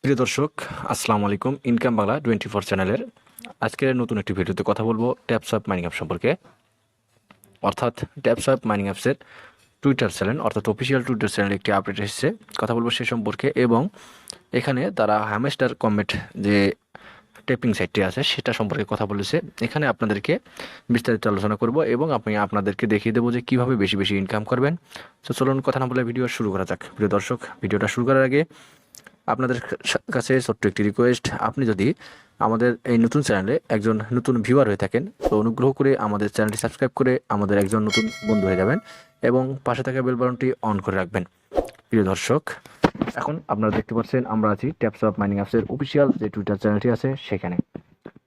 প্রিয় দর্শক, আসসালামু আলাইকুম। ইনকাম বাংলা 24 চ্যানেলের আজকের নতুন একটি ভিডিওতে কথা বলবো ট্যাপসঅ্যাপ মাইনিং অ্যাপ সম্পর্কে। অর্থাৎ ট্যাপসঅ্যাপ মাইনিং অ্যাপসের টুইটার চ্যানেল অর্থাৎ অফিসিয়াল টুইটার চ্যানেলে একটি আপডেট এসেছে, কথা বলবো সে সম্পর্কে। এবং এখানে তারা হ্যামস্টার কমেট যে টেপিং সাইটটি আছে সেটা সম্পর্কে কথা বলেছে। এখানে আপনাদেরকে বিস্তারিত আলোচনা করব এবং আপনাদেরকে দেখিয়ে দেবো যে কীভাবে বেশি বেশি ইনকাম করবেন। তো চলুন কথা না বলে ভিডিও শুরু করা যাক। প্রিয় দর্শক, ভিডিওটা শুরু করার আগে আপনাদের কাছে ছোট্ট একটি রিকোয়েস্ট, আপনি যদি আমাদের এই নতুন চ্যানেলে একজন নতুন ভিউয়ার হয়ে থাকেন তো অনুগ্রহ করে আমাদের চ্যানেলটি সাবস্ক্রাইব করে আমাদের একজন নতুন বন্ধু হয়ে যাবেন এবং পাশে থাকা বেল বাটনটি অন করে রাখবেন। প্রিয় দর্শক, এখন আপনারা দেখতে পাচ্ছেন আমরা আছি ট্যাপসঅ্যাপ মাইনিং অ্যাপসের অফিসিয়াল যে টুইটার চ্যানেলটি আছে সেখানে।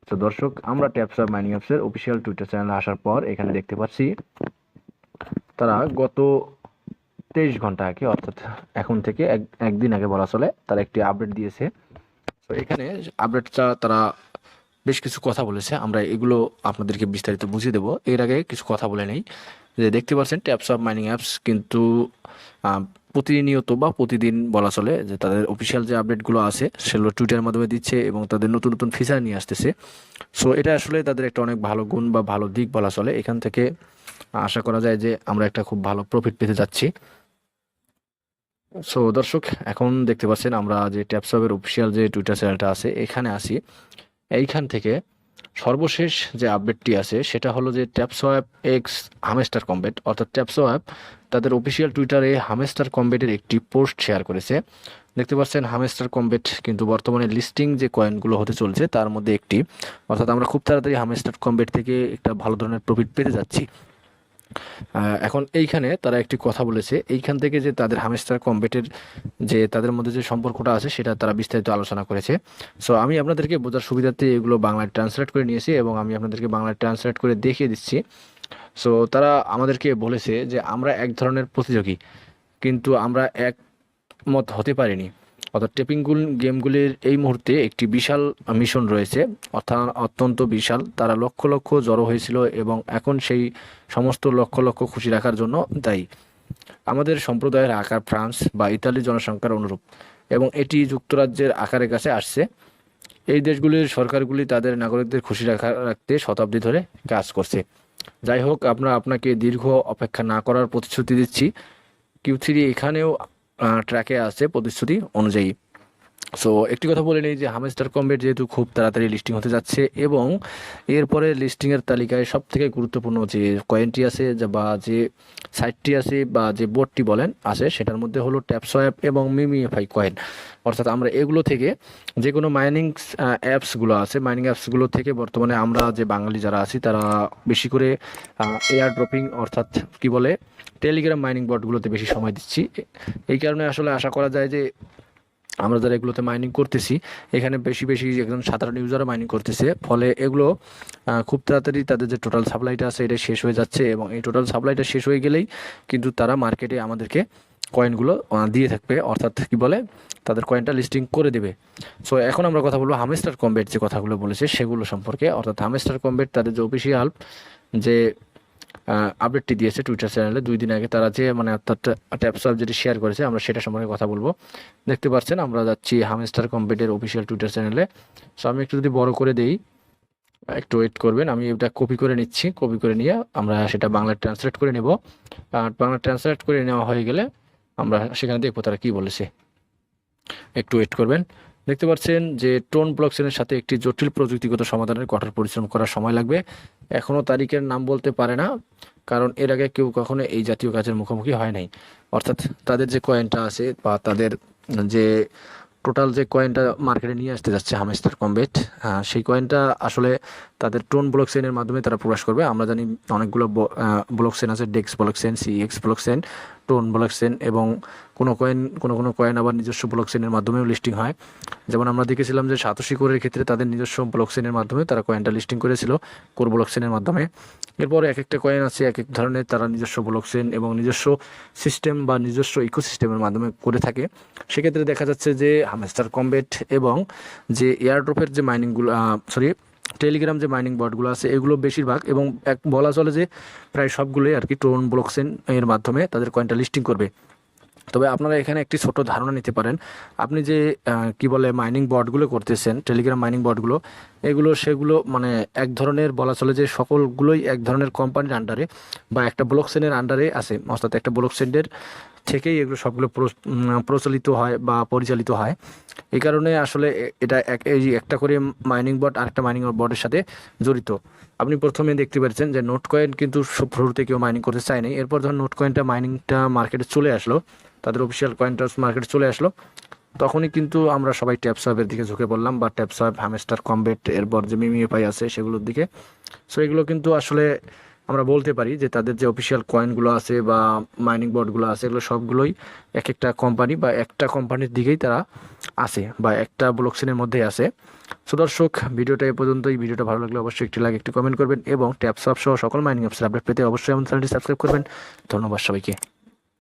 তো দর্শক, আমরা ট্যাপসঅ্যাপ মাইনিং অ্যাপসের অফিসিয়াল টুইটার চ্যানেলে আসার পর এখানে দেখতে পাচ্ছি তারা গত 23 ঘন্টা আগে অর্থাৎ এখন থেকে একদিন আগে বলা চলে তারা একটি আপডেট দিয়েছে। তো এখানে আপডেটটা তারা বেশ কিছু কথা বলেছে, আমরা এগুলো আপনাদেরকে বিস্তারিত বুঝিয়ে দেবো। এর আগে কিছু কথা বলে নেই। যে দেখতে পাচ্ছেন ট্যাপসঅ্যাপ মাইনিং অ্যাপস কিন্তু প্রতিনিয়ত বা প্রতিদিন বলা চলে যে তাদের অফিসিয়াল যে আপডেটগুলো আছে সেগুলো টুইটারের মাধ্যমে দিচ্ছে এবং তাদের নতুন নতুন ফিচার নিয়ে আসতেছে। সো এটা আসলে তাদের একটা অনেক ভালো গুণ বা ভালো দিক বলা চলে। এখান থেকে আশা করা যায় যে আমরা একটা খুব ভালো প্রফিট পেতে যাচ্ছি। সো দর্শক, এখন দেখতে পাচ্ছেন আমরা যে ট্যাপসঅ্যাপের অফিসিয়াল যে টুইটার চ্যানেলটা আছে এখানে আসি। এইখান থেকে সর্বশেষ যে আপডেটটি আছে সেটা হলো যে ট্যাপসঅ্যাপ এক্স হামেস্টার কম্বেট অর্থাৎ ট্যাপসঅ্যাপ তাদের অফিসিয়াল টুইটারে হামেস্টার কম্বেটের একটি পোস্ট শেয়ার করেছে। দেখতে পাচ্ছেন হামেস্টার কম্বেট কিন্তু বর্তমানে লিস্টিং যে কয়েনগুলো হতে চলছে তার মধ্যে একটি, অর্থাৎ আমরা খুব তাড়াতাড়ি হামেস্টার কম্বেট থেকে একটা ভালো ধরনের প্রফিট পেতে যাচ্ছি। এখন এইখানে তারা একটি কথা বলেছে, এইখান থেকে যে তাদের হামেস্টার কম্বেটের যে তাদের মধ্যে যে সম্পর্কটা আছে সেটা তারা বিস্তারিত আলোচনা করেছে। সো আমি আপনাদেরকে বোঝার সুবিধার্থে এগুলো বাংলায় ট্রান্সলেট করে নিয়েছি এবং আমি আপনাদেরকে বাংলায় ট্রান্সলেট করে দেখিয়ে দিচ্ছি। সো তারা আমাদেরকে বলেছে যে আমরা এক ধরনের প্রতিযোগী, কিন্তু আমরা একমত হতে পারিনি। অর্থাৎ গেমগুলির এই মুহূর্তে একটি বিশাল মিশন রয়েছে, অর্থাৎ অত্যন্ত বিশাল। তারা লক্ষ লক্ষ জড়ো হয়েছিল এবং এখন সেই সমস্ত লক্ষ লক্ষ খুশি রাখার জন্য দায়ী। আমাদের সম্প্রদায়ের আকার ফ্রান্স বা ইতালির জনসংখ্যার অনুরূপ এবং এটি যুক্তরাজ্যের আকারের কাছে আসছে। এই দেশগুলির সরকারগুলি তাদের নাগরিকদের খুশি রাখতে শতাব্দী ধরে কাজ করছে। যাই হোক, আমরা আপনাকে দীর্ঘ অপেক্ষা না করার প্রতিশ্রুতি দিচ্ছি। Q3 এখানেও ট্র্যাকে আছে প্রতিশ্রুতি অনুযায়ী। সো একটি কথা বলে নিই যে হামেস্টার কম্বেট যেহেতু খুব তাড়াতাড়ি লিস্টিং হতে যাচ্ছে এবং এরপরে লিস্টিংয়ের তালিকায় সবথেকে গুরুত্বপূর্ণ যে কয়েনটি আছে বা যে সাইটটি আছে বা যে বোর্ডটি বলেন আছে সেটার মধ্যে হলো ট্যাপসঅ্যাপ এবং মিমিএফআই কয়েন। অর্থাৎ আমরা এগুলো থেকে যে কোনো মাইনিং অ্যাপসগুলো আছে, মাইনিং অ্যাপসগুলো থেকে বর্তমানে আমরা যে বাঙালি যারা আছি তারা বেশি করে এয়ার ড্রপিং অর্থাৎ কি বলে টেলিগ্রাম মাইনিং বটগুলোতে বেশি সময় দিচ্ছি। এই কারণে আসলে আশা করা যায় যে আমরা যারা এগুলোতে মাইনিং করতেছি এখানে বেশি বেশি একজন সাধারণ ইউজারও মাইনিং করতেছে, ফলে এগুলো খুব তাড়াতাড়ি তাদের যে টোটাল সাপ্লাইটা আছে এটা শেষ হয়ে যাচ্ছে এবং এই টোটাল সাপ্লাইটা শেষ হয়ে গেলেই কিন্তু তারা মার্কেটে আমাদেরকে কয়েনগুলো দিয়ে থাকবে, অর্থাৎ কি বলে তাদের কয়েনটা লিস্টিং করে দেবে। সো এখন আমরা কথা বলবো হামেস্টার কম্বেট যে কথাগুলো বলেছে সেগুলো সম্পর্কে। অর্থাৎ হামেস্টার কম্বেট তাদের যে অফিসিয়াল যে আপডেটটি দিয়েছে টুইটার চ্যানেলে 2 দিন আগে, তারা যে অর্থাৎ ট্যাপসঅ্যাপ যেটি শেয়ার করেছে আমরা সেটা সম্পর্কে কথা বলবো। দেখতে পাচ্ছেন আমরা যাচ্ছি হামেস্টার কম্বেটের অফিসিয়াল টুইটার চ্যানেলে। সো আমি একটু যদি বড় করে দেই, একটু ওয়েট করবেন, আমি এটা কপি করে নিচ্ছি। কপি করে নিয়ে আমরা সেটা বাংলায় ট্রান্সলেট করে নেব। আর বাংলা ট্রান্সলেট করে নেওয়া হয়ে গেলে আমরা সেখানে দেখবো তারা কী বলেছে। একটু ওয়েট করবেন। দেখতে পাচ্ছেন যে টোন ব্লকচেনের সাথে একটি জটিল প্রযুক্তিগত সমাধানের কঠোর পরিশ্রম করার সময় লাগবে। এখনও তারিখের নাম বলতে পারে না, কারণ এর আগে কেউ কখনো এই জাতীয় কাজের মুখোমুখি হয় নাই। অর্থাৎ তাদের যে কয়েনটা আছে বা তাদের যে টোটাল যে কয়েনটা মার্কেটে নিয়ে আসতে যাচ্ছে হামেস্টার কম্বেট, সেই কয়েনটা আসলে তাদের টোন ব্লকচেনের মাধ্যমে তারা প্রকাশ করবে। আমরা জানি অনেকগুলো ব্লকচেন আছে, DEX blockchain, CX blockchain, TON blockchain এবং কোনো কয়েন আবার নিজস্ব ব্লকচেনের মাধ্যমেও লিস্টিং হয়। যেমন আমরা দেখেছিলাম যে সাতোশি কোরের ক্ষেত্রে তাদের নিজস্ব ব্লকচেনের মাধ্যমে তারা কয়েনটা লিস্টিং করেছিল কোর ব্লকচেনের মাধ্যমে। এরপর এক একটা কয়েন আছে এক এক ধরনের, তারা নিজস্ব ব্লকচেন এবং নিজস্ব সিস্টেম বা নিজস্ব ইকোসিস্টেমের মাধ্যমে করে থাকে। সেক্ষেত্রে দেখা যাচ্ছে যে হামেস্টার কম্বেট এবং যে এয়ারড্রপের যে মাইনিংগুলো টেলিগ্রাম যে মাইনিং বটগুলো আছে এগুলো বেশিরভাগ এবং বলা চলে যে প্রায় সবগুলোই আর কি টোন ব্লকচেন এর মাধ্যমে তাদের কয়েনটা লিস্টিং করবে। তবে আপনারা এখানে একটি ছোট ধারণা নিতে পারেন। আপনি যে কি বলে মাইনিং বটগুলো করতেছেন, টেলিগ্রাম মাইনিং বটগুলো, সেগুলো মানে এক ধরনের বলা চলে যে সকলগুলোই এক ধরনের কোম্পানির আন্ডারে বা একটা ব্লক চেনের আন্ডারে আছে, অর্থাৎ একটা ব্লক চেনের থেকেই এগুলো সবগুলো প্রচলিত হয় বা পরিচালিত হয়। এই কারণে আসলে এটা এই যে একটা করে মাইনিং বট আরেকটা মাইনিং বটের সাথে জড়িত। আপনি প্রথমে দেখতে পাচ্ছেন যে নোট কয়েন কিন্তু শুরুতে কেউ মাইনিং করতে চায় নাই, এরপর যখন নোট কয়েনটা মাইনিংটা মার্কেটে চলে আসলো, তাদের অফিসিয়াল কয়েনটা মার্কেটে চলে আসলো, তখনই কিন্তু আমরা সবাই ট্যাপসোয়াপের দিকে ঝুঁকে পড়লাম, বা ট্যাপসোয়াপ, হ্যামস্টার কমবেট, এরপর যে মিমিএফআই আছে সেগুলোর দিকে। সো এগুলো কিন্তু আসলে আমরা বলতে পারি যে তাদের যে অফিসিয়াল কয়েনগুলো আছে বা মাইনিং বোর্ডগুলো আছে, এগুলো সবগুলোই এক একটা কোম্পানি বা একটা কোম্পানির দিকেই তারা আছে বা একটা ব্লকচেনের মধ্যেই আছে। সো দর্শক, ভিডিওটা এ পর্যন্তই। ভিডিওটা ভালো লাগলে অবশ্যই একটি লাইক, একটি কমেন্ট করবেন এবং ট্যাপসপ সহ সকল মাইনিং অ্যাপসের আপডেট পেতে অবশ্যই আমাদের চ্যানেলটি সাবস্ক্রাইব করবেন। ধন্যবাদ সবাইকে।